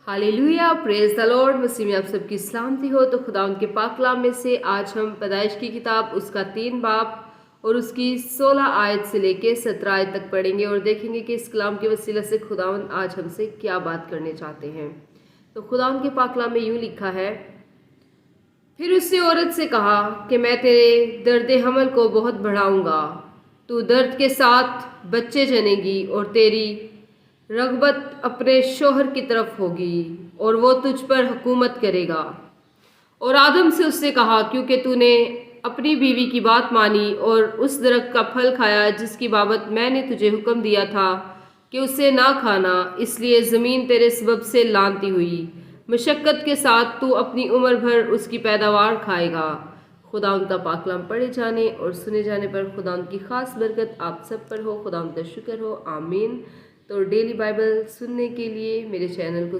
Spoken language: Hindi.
Hallelujah, praise the lord. मसीह में आप सबकी सलामती हो। तो खुदा उनके पाक कलाम में से आज हम पैदाइश की किताब उसका 3 बाब और उसकी 16 आयत से लेके 17 आयत तक पढ़ेंगे और देखेंगे कि इस कलाम के वसीला से खुदावंद आज हमसे क्या बात करने चाहते हैं। तो खुदा उनके पाक कलाम में यूँ लिखा है, फिर उसने औरत से कहा कि मैं तेरे दर्द हमल को बहुत बढ़ाऊंगा, तू दर्द के साथ बच्चे जनेगी और तेरी रगबत अपने शोहर की तरफ होगी और वो तुझ पर हुकूमत करेगा। और आदम से उसने कहा, क्योंकि तूने अपनी बीवी की बात मानी और उस दरख्त का फल खाया जिसकी बाबत मैंने तुझे हुक्म दिया था कि उसे ना खाना, इसलिए ज़मीन तेरे सबब से लानती हुई। मशक्क़त के साथ तू अपनी उम्र भर उसकी पैदावार खाएगा। खुदा उनका पाकलाम पढ़े जाने और सुने जाने पर खुदा उनकी ख़ास बरकत आप सब पर हो। खुदा उनका शुक्र हो, आमीन। तो डेली बाइबल सुनने के लिए मेरे चैनल को